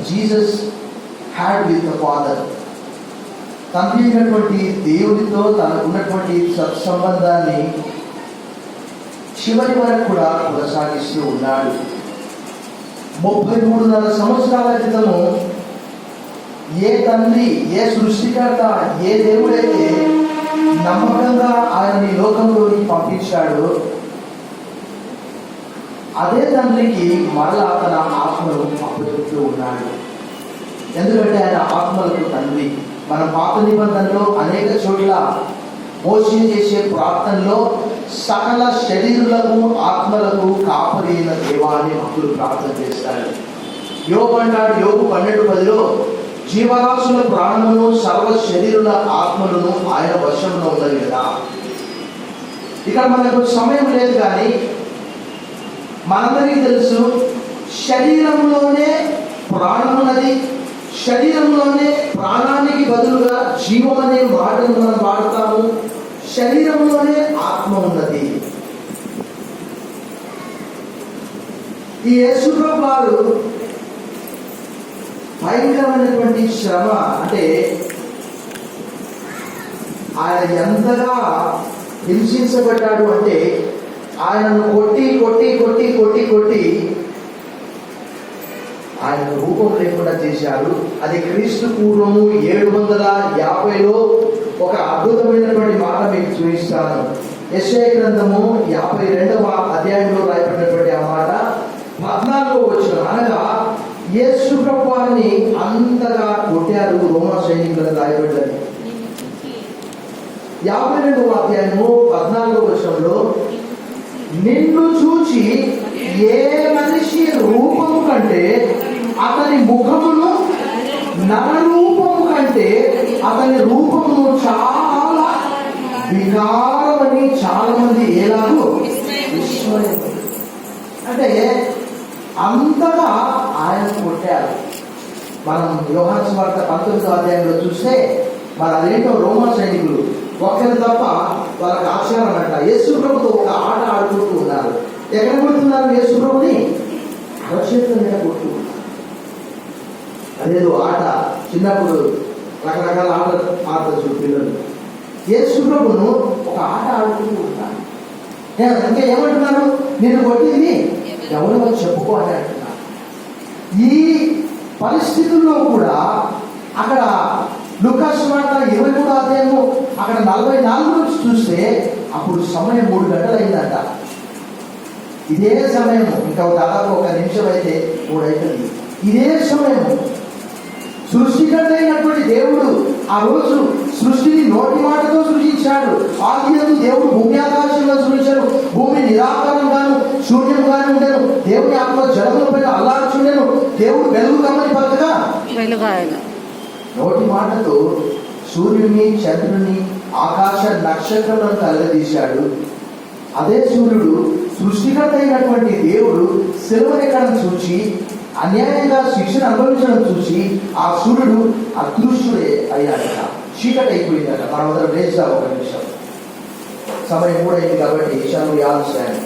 Jesus had with the father. తండ్రి అయినటువంటి దేవుడితో తనకున్నటువంటి సత్సంబంధాన్ని చివరి వరకు కూడా కొనసాగిస్తూ ఉన్నాడు. 33.5 సంవత్సరాల క్రితము ఏ తండ్రి, ఏ సృష్టికర్త, ఏ దేవుడైతే నమ్మకంగా ఆయనని లోకంలోకి పంపించాడో అదే తండ్రికి మరలా తన ఆత్మను అప్పచెప్తూ ఉన్నాడు. ఎందుకంటే ఆయన ఆత్మలకు తండ్రి. మన పాత నిబంధనలో అనేక చోట్ల మోషే చేసే ప్రార్థనలో సకల శరీరులకు ఆత్మలకు కాపరి అయిన దేవా అని భక్తులు ప్రార్థన చేస్తారు. యోబు అంటాడు, యోబు 12:10లో జీవరాశుల ప్రాణమును సర్వ శరీరుల ఆత్మలను ఆయన వశంలో ఉన్నది కదా. ఇక్కడ మనకు సమయం లేదు, కానీ మనందరికీ తెలుసు శరీరంలోనే ప్రాణమున్నది. శరీరంలోనే ప్రాణానికి బదులుగా జీవం అనే మాటను మనం వాడతాము. శరీరంలోనే ఆత్మ ఉన్నది. ఈ యేసుప్రభు వారు భయంకరమైనటువంటి శ్రమ, అంటే ఆయన ఎంతగా హింసించబడ్డాడు అంటే ఆయనను కొట్టి కొట్టి కొట్టి కొట్టి కొట్టి ఆయన రూపం లేకుండా చేశారు. అది క్రీస్తు పూర్వము 750లో ఒక అద్భుతమైనటువంటి మాట మీకు చూపిస్తాను. యెషయా గ్రంథము 52వ అధ్యాయంలో రాయబడినటువంటి ఆ మాట 14వ వచనం. అనగా యేసు ప్రభువు వారిని అంతగా కొట్టారు రోమా సైనికులను రాయబడ్డది. 52వ అధ్యాయము 14వ వచనంలో, నిన్ను చూచి ఏ మనిషి రూపము కంటే అతని ముఖమును, నరరూపము కంటే అతని రూపమును చాలా వికారమని చాలా మంది ఎలాగో విస్మయం. అంటే అంతగా ఆయన కొట్టారు. మనం యోహాను సువార్త 19వ అధ్యాయంలో చూస్తే మరి అదేంటో రోమా సైనికులు ఒక్కరు తప్ప వాళ్ళకి ఆచారం అంట యేసు ప్రభుతో ఒక ఆట ఆడుకుంటూ ఉన్నారు. ఎక్కడ కొడుతున్నారు యేసు ప్రభుని? అరచేతుల మీద కొడుతూ ఉన్నారు. అదేదో ఆట, చిన్నప్పుడు రకరకాల ఆడతారు పిల్లలు. యేసు ప్రభును ఒక ఆట ఆడుకుంటూ ఉన్నారు. ఇంకా ఏమంటున్నారు? నేను కొట్టింది ఎవరో చెప్పుకో అని అంటున్నారు. ఈ పరిస్థితుల్లో కూడా అక్కడ లూకాసు వార్త 23వ అధ్యాయము అక్కడ 44 నుంచి చూస్తే అప్పుడు సమయం 3 గంటలు అయిందంట. ఇదే సమయం, ఇంకా దాదాపు 1 నిమిషం అయితే 3 అవుతుంది. ఇదే సమయం సృష్టికర్త అయినటువంటి దేవుడు ఆ రోజు సృష్టిని నోటి మాటతో సృష్టించాడు. ఆదియందు దేవుడు భూమి ఆకాశంలో సృష్టించాడు. భూమి నిరాకారంగాను శూన్యంగాను ఉండేను. దేవుని ఆత్మ జలముల పైన అల్లాడుచుండెను. దేవుడు వెలుగు కమ్మని పలకగా నోటి మాటతో సూర్యుని, చంద్రుని, ఆకాశ నక్షత్రాలను కలగదీశాడు. అదే సూర్యుడు సృష్టికర్త అయినటువంటి దేవుడు శిలువనెక్కడం చూచి అన్యాయంగా శిక్షణ అనుభవించడం చూసి ఆ సూర్యుడు అదృశ్యుడే అయ్యాడట. చీకటి అయిపోయిందట. మనం అందరం లేచాం. 1 నిమిషం, సమయం 3 అయింది కాబట్టి shall we all stand?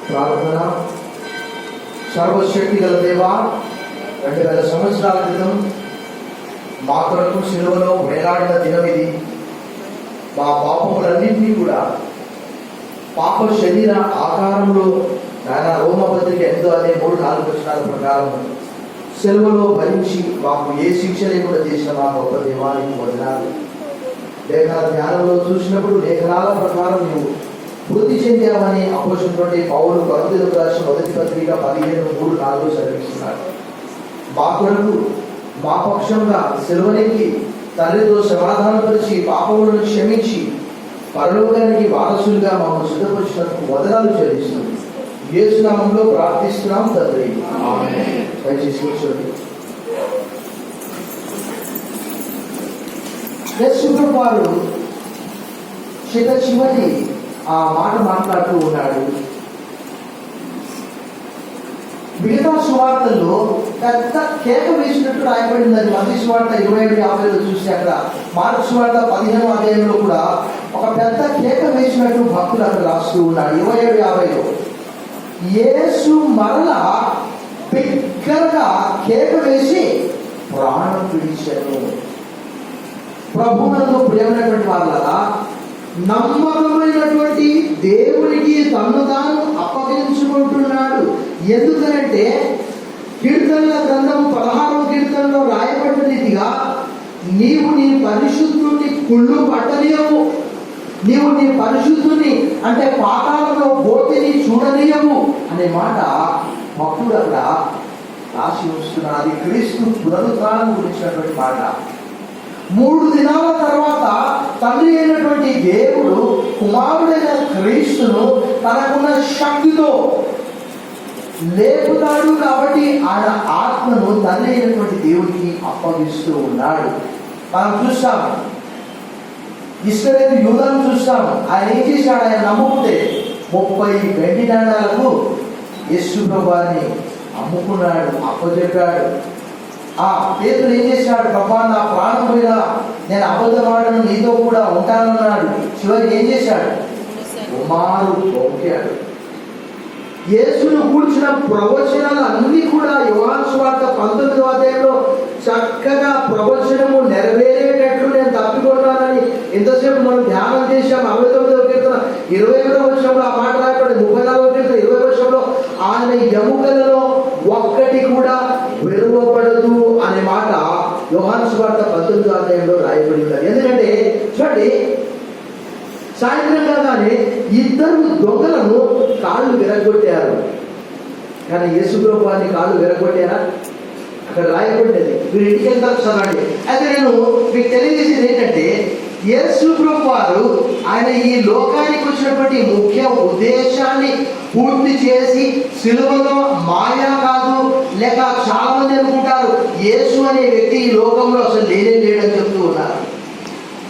ప్రార్థన. సర్వశక్తి గల దేవా, 2000 సంవత్సరాల క్రితం మా కొరకు సిలువలో వేలాడిన దినం ఇది. మా పాపములన్నింటినీ కూడా పాప శరీర ఆకారంలో ఆయన రోమపత్రిక 8:3-4 ప్రకారం సెలవులో భరించి మాకు ఏ శిక్ష లేకుండా చేసిన మా గొప్ప దేవానికి వందనాలు. లేఖన ధ్యానంలో చూసినప్పుడు లేఖనాల ప్రకారం నువ్వు వృద్ధి చెందామని అపోజినటువంటి పౌలు కొరింథీయులకు రాసిన మొదటి పత్రిక 15:3-4 చదివిస్తున్నాడు. మా కొరకు మా పక్షంగా సెలవునికి తండ్రితో సమాధానపరిచి పాపములను క్షమించి పరలోకానికి వారసులుగా మమ్మల్ని సిద్ధపరిచినందుకు వందనాలు చెల్లిస్తుంది. యేసు నామములో ప్రార్థిస్తున్నాం తండ్రి, ఆమేన్. దయచేసి కూర్చోండి. యేసు వారు చివరి ఆ మాట మాట్లాడుతూ ఉన్నాడు. మిగతా సువార్తల్లో పెద్ద కేక వేసినట్టు రాయబడింది. అది మత్తయి సువార్త 27:50 చూస్తే అక్కడ మార్కు సువార్త 15వ అధ్యాయంలో కూడా ఒక పెద్ద కేక వేసినట్టు భక్తులు అక్కడ రాస్తూ ఉన్నాడు. 27:50 యేసు మరలా బిగ్గరగా కేక వేసి ప్రాణం విడిచాను. ప్రభువునందు ప్రియమైనటువంటి వాళ్ళలా నమ్మకమైనటువంటి దేవునికి తన్ను తాను అప్పగించుకుంటున్నాడు. ఎందుకనంటే కీర్తనల గ్రంథం 16వ కీర్తనలో రాయబడిన రీతిగా నీవు నీ పరిశుద్ధుని కుళ్ళు పట్టనీయవు, నీవు నీ పరిశుద్ధుని అంటే పాతాళంలో పోతిని చూడనీయవు అనే మాట భక్తుడు అక్కడ రాసి వస్తున్నాడు. అది క్రీస్తు పునరుత్థానం గురించినటువంటి మాట. 3 దినాల తర్వాత తండ్రి అయినటువంటి దేవుడు కుమారుడైన క్రీస్తును తనకున్న శక్తితో లేపుతాడు. కాబట్టి ఆయన ఆత్మను తండ్రి అయినటువంటి దేవుడికి అప్పగిస్తూ ఉన్నాడు. మనం చూస్తాం, ఇశ్రాయేలు యూదాను చూస్తాం. ఆయన ఏం చేశాడు? ఆయన నమ్ముకుంటే 30 వెండి నాణాలకు యేసు ప్రభువారిని అమ్ముకున్నాడు, అప్పచెప్పాడు. ఆ పేతురు ఏం చేశాడు? ప్రభా నా ప్రాణం మీద నేను అబద్ధమాడను, నీతో కూడా ఉంటానన్నాడు. చివరికి ఏం చేశాడు? కుమారు బొంకాడు. యేసును కూర్చున్న ప్రవచనాలు అన్ని కూడా యోహాను సువార్త 19వ అధ్యాయంలో చక్కగా ప్రవచనము నెరవేరేటట్లు నేను తప్పికొన్నానని ఎంతసేపు మనం ధ్యానం చేశాం. 69వ కీర్తన 21వ వచనంలో ఆ మాట రాయబడింది. 34వ కీర్తన 20వ వచనంలో ఆయన ఎముకలలో ఒక్కటి కూడా వెలువబడదు అనే మాట యోహాను సువార్త 19వ అధ్యాయంలో రాయబడి ఉన్నది. ఎందుకంటే చూడండి, సాయంత్రం కాగానే 2 దొంగలను కాళ్ళు విరగొట్టారు. కానీ యేసు ప్రభువారిని కాళ్ళు విరగొట్టారా? అక్కడ రాయబడ్డది. మీరు ఇంటికి వెళ్తారు చదవండి. అయితే నేను మీకు తెలియజేసేది ఏంటంటే యేసు ప్రభువారు ఆయన ఈ లోకానికి వచ్చినటువంటి ముఖ్య ఉద్దేశాన్ని పూర్తి చేసి సిలువలో మాయా కాదు, లేక చాలా మంది అనుకుంటారు యేసు అనే వ్యక్తి ఈ లోకంలో అసలు లేడని చెప్తూ ఉన్నారు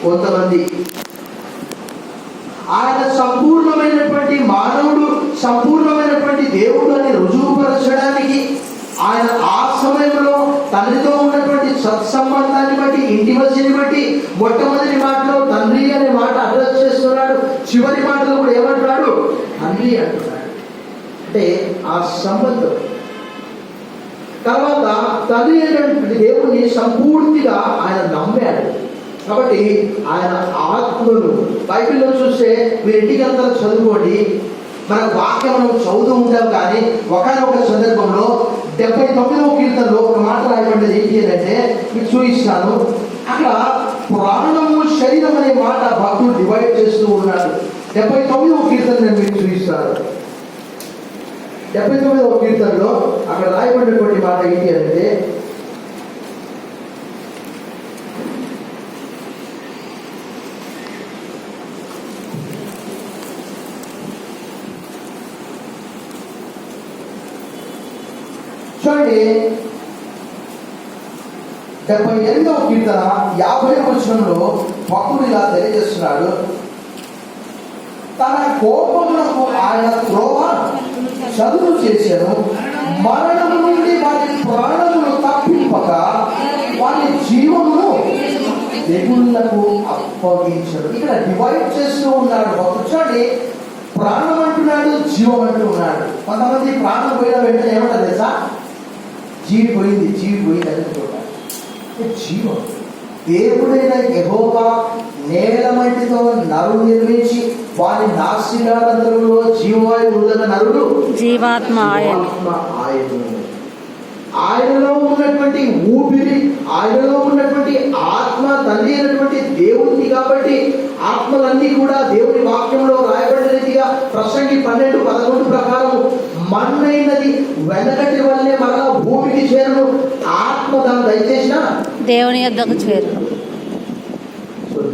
కొంతమంది. ఆయన సంపూర్ణమైనటువంటి మానవుడు, సంపూర్ణమైనటువంటి దేవుడు అని రుజువుపరచడానికి ఆయన ఆ సమయంలో తండ్రితో ఉన్నటువంటి సత్సంబంధాన్ని బట్టి, ఇంటిమసీని బట్టి మొట్టమొదటి మాటలో తండ్రి అనే మాట అడ్రస్ చేస్తున్నాడు. చివరి మాటలో కూడా ఏమంటున్నాడు? తండ్రి అంటున్నాడు. అంటే ఆ సంబంధం. తర్వాత తండ్రి అనేటువంటి దేవుని సంపూర్తిగా ఆయన నమ్మాడు. కాబట్టి ఆయన ఆత్మను బైబిల్లో చూస్తే మీరు ఇంటికి అంతా చదువుకోండి. మన వాక్యం మనం చదువుతూ ఉంటాం. కానీ ఒకనొక సందర్భంలో 79వ కీర్తనలో ఒక మాట రాయబడ్డది. ఏంటి అంటే మీకు చూపిస్తాను. అక్కడ ప్రాణము శరీరం అనే మాట భక్తుడు డివైడ్ చేస్తూ ఉన్నాడు. 79వ కీర్తన నేను మీకు చూపిస్తాను. 79వ కీర్తనలో అక్కడ రాయబడినటువంటి మాట ఏంటి అంటే చూడండి, 78వ కీర్తన 50వ వచనంలో భక్తుడు ఇలా తెలియజేస్తున్నాడు. తన కోపములకు ఆయన త్రోవ చదువు చేశాను, మరణము నుండి వారి ప్రాణమును తప్పింపక వారి జీవమును తెగుళ్లకు అప్పగించాడు. ఇక్కడ డివైడ్ చేస్తూ ఉన్నాడు భక్తుడు. చూడండి, ప్రాణం అంటున్నాడు, జీవం అంటూ ఉన్నాడు. కొంతమంది ప్రాణం పోయిన వెంటనే ఏమంటారు తెలుసా? జీవి పోయింది అని చూడాలి. జీవం దేవుడైన యెహోవా నేల మట్టితో నరుడు నిర్మించి వారి నాసికారంధ్రములో జీవవాయువు వదలిన నరుడు జీవాత్మ ఆయన. ఆయను. ఆయనలో ఉన్నటువంటి ఊపిరి, ఆయనలో ఉన్నటువంటి ఆత్మ తండ్రి అయినటువంటి దేవుడిని కాబట్టి ఆత్మలన్నీ కూడా దేవుని వాక్యంలో రాయబడిన రీతిగా ప్రసంగి 12:11 ప్రకారం మన్నైనది వెనకటి వల్లే మరలా భూమికి చేరును, ఆత్మ దాన్ని దయచేసిన దేవుని యొద్దకు చేరును.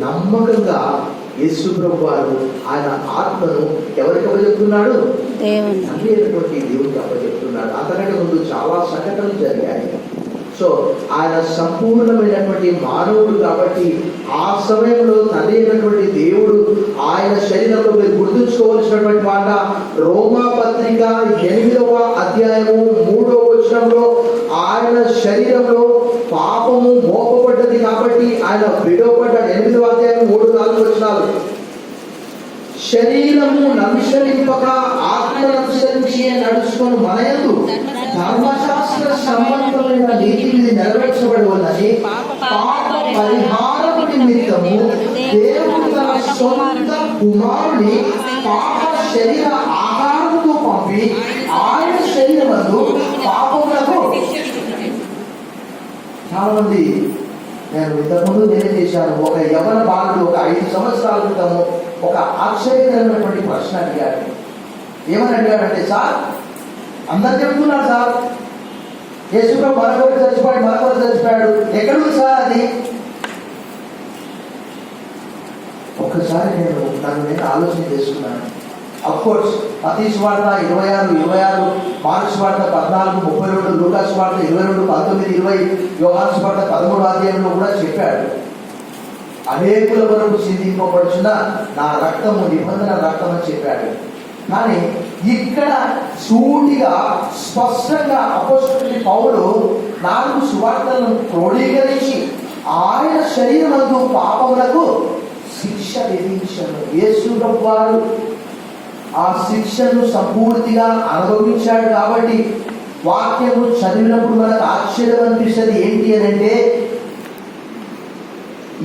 నమ్మకంగా యేసు ప్రభు వారు ఆయన ఆత్మను ఎవరికి అప్పచెప్తున్నాడు? దేవుని. తండ్రి అయినటువంటి దేవునికి అప్పచెప్తున్నాడు. అంతకంటే ముందు చాలా సంఘటనలు జరిగాయి. సో ఆయన సంపూర్ణమైనటువంటి మానవుడు కాబట్టి ఆ సమయంలో తండ్రి అయినటువంటి దేవుడు ఆయన శరీరంలో మీరు గుర్తుంచుకోవాల్సినటువంటి మాట, రోమా పత్రిక 8వ అధ్యాయము 3వ వచనంలో ఆయన శరీరంలో పాపము మోపబడ్డది కాబట్టి ఆయన విడవబడ్డాడు. 8వ అధ్యాయం 3-4 వచనాలు. శరీరము ననుసరింపక ఆత్మననుసరించి నడుచుకొని మనయందు ధర్మశాస్త్ర సంబంధమైన నీతి విధి నెరవేర్చబడి ఉన్నది. పాప పరిహారము నిమిత్తము దేవుడు తన సొంత కుమారుని పాప శరీర ఆహారముతో పంపి ఆయన శరీరమందు పాపములకు. చాలా మంది నేను ఇంతకుముందు తెలియజేశాను, ఒక యవన బాలుడు ఒక 5 సంవత్సరాల క్రితము ఒక ఆశ్చర్యకరమైనటువంటి ప్రశ్న అడిగాడు. ఏమని అడిగాడంటే, సార్ అందరు చెప్తున్నారు సార్ యేసులో మరొకరు చచ్చిపోయాడు, ఎక్కడుంది సార్ అది? ఒక్కసారి నేను ఆలోచన చేసుకున్నాను. అఫ్కోర్స్ మత్తయి సువార్త 26, మార్కు సువార్త 14, 32, లూకా సువార్త 22, 19, 20, యోహాను సువార్త 13వ అధ్యాయంలో కూడా చెప్పాడు. అనేకుల వరకు చిందింపబడుచున్న నా రక్తము నిబంధన రక్తం అని చెప్పాడు. కానీ ఇక్కడ సూటిగా స్పష్టంగా అపోస్తలుడైన పౌలు 4 సువార్తలను క్రోడీకరించి ఆయన శరీరమందు పాపములకు శిక్ష విధించను. యేసు ప్రభువు వారు ఆ శిక్షను సంపూర్తిగా అనుభవించాడు కాబట్టి వాక్యము చదివినప్పుడు మనకు ఆశ్చర్యం అనిపిస్తుంది. ఏంటి అని అంటే,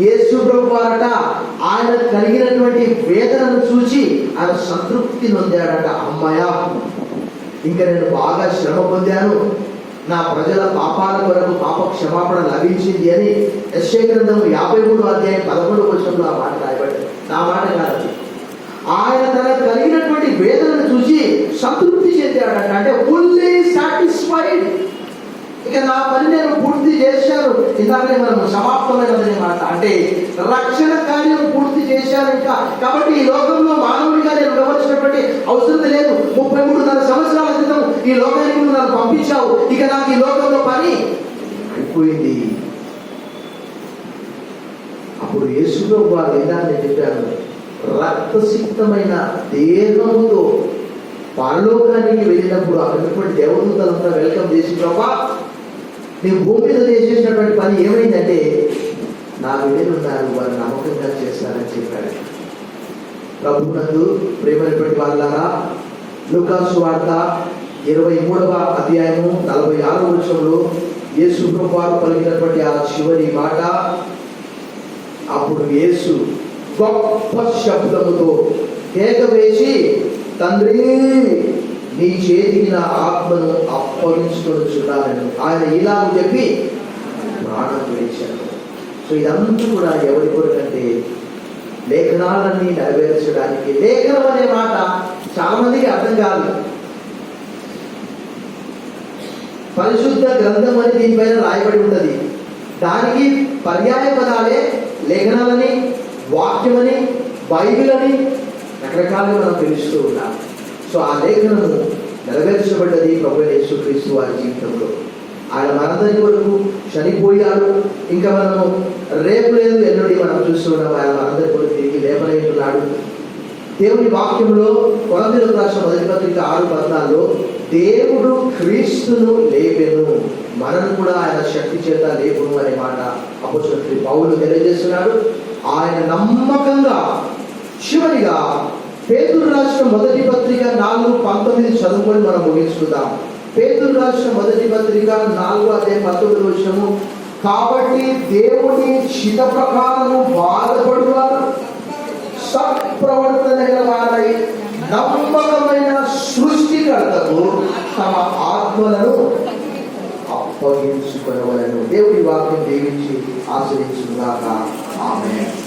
యేసు ప్రభు వారట ఆయన కలిగినటువంటి వేదనను చూసి ఆయన సంతృప్తి నొందాడట. అమ్మాయా, ఇంకా నేను బాగా శ్రమ పొందాను, నా ప్రజల పాపాల కొరకు పాప క్షమాపణ లభించింది అని యెషయా గ్రంథం 53వ అధ్యాయం 11వ వచనంలో ఆ మాట రాయబడింది. నా మాట కాదు, ఆయన తన కలిగినటువంటి వేదనను చూసి సంతృప్తి చెందాడట. అంటే ఫుల్లీ సాటిస్ఫైడ్. ఇక నా పని నేను పూర్తి చేశాను. ఇందాకనే మనం సమాప్తమైనదని మాట, అంటే రక్షణ కార్యం పూర్తి చేశాను ఇంకా. కాబట్టి ఈ లోకంలో మానవుడిగా నేను ఉండవలసినటువంటి అవసరం లేదు. 33.5 సంవత్సరాల క్రితం ఈ లోకానికి నన్ను పంపించావు, ఇక నాకు ఈ లోకంలో పని అయిపోయింది. అప్పుడు యేసులో వారు ఏదాన్ని చెప్పాను, రక్తసిక్తమైన దేహముతో పరలోకానికి వెళ్ళినప్పుడు అక్కడటువంటి దేవదూతలంతా వెల్కమ్ చేసి, ప్రభా నేను భూమి మీద చేసేసినటువంటి పని ఏమైందంటే నా విధులున్నారు, వారు నమ్మకంగా చేస్తారని చెప్పాడు. ప్రభునందు ప్రేమైనటువంటి వాళ్ళారా, లూకా సువార్త 23వ అధ్యాయము 46వ వచనంలో యేసు ప్రభువారు పలికినటువంటి ఆ చివరి మాట, అప్పుడు యేసు గొప్ప శబ్దముతో కేక వేసి, తండ్రి నీ చేతికి నా ఆత్మను అప్పగించుకొనుచున్నానని ఆయన ఇలాగ చెప్పి ప్రాణం విడిచాడు. సో ఇదంతా కూడా ఎవరి కొరకంటే లేఖనాలన్నీ నెరవేర్చడానికి. లేఖనం అనే మాట చాలా మందికి అర్థం కాదు. పరిశుద్ధ గ్రంథం అని దీనిపైన రాయబడి ఉన్నది. దానికి పర్యాయ పదాలే లేఖనాలని, వాక్యమని, బైబిల్ అని రకరకాలుగా మనం తెలుస్తూ ఉన్నాం. సో ఆ లేఖనము నెరవేర్చబడ్డది ప్రభువైన యేసుక్రీస్తు వారి జీవితంలో. ఆయన మనందరి వరకు చనిపోయాడు. ఇంకా మనము రేపు లేదు ఎల్లుండి మనం చూస్తున్నాం, ఆయన మనందరి వరకు తిరిగి లేపలేకున్నాడు. దేవుని వాక్యంలో కొరింథీయులకు రాసిన మొదటి పత్రిక 6:14 దేవుడు క్రీస్తును లేపెను, మనను కూడా ఆయన శక్తి చేత లేపును అనే మాట అపోస్తలుడైన పౌలు తెలియజేస్తున్నాడు. ఆయన నమ్మకంగా చివరిగా పేతురు రాసిన మొదటి పత్రిక 4:19 చదువుకొని మనం ముగించుకుందాం. పేతురు రాసిన మొదటి పత్రిక 4వ అధ్యాయం 19వ వచనము, కాబట్టి దేవుని చిత్త ప్రకారము బాధపడువారు సత్ప్రవర్తన గల వారై నమ్మకమైన సృష్టికర్తకు తమ ఆత్మలను అప్పగించుకోవాలను. దేవుడి వాక్యం దీవించి ఆశ్రయించుగాక. ఆమేన్.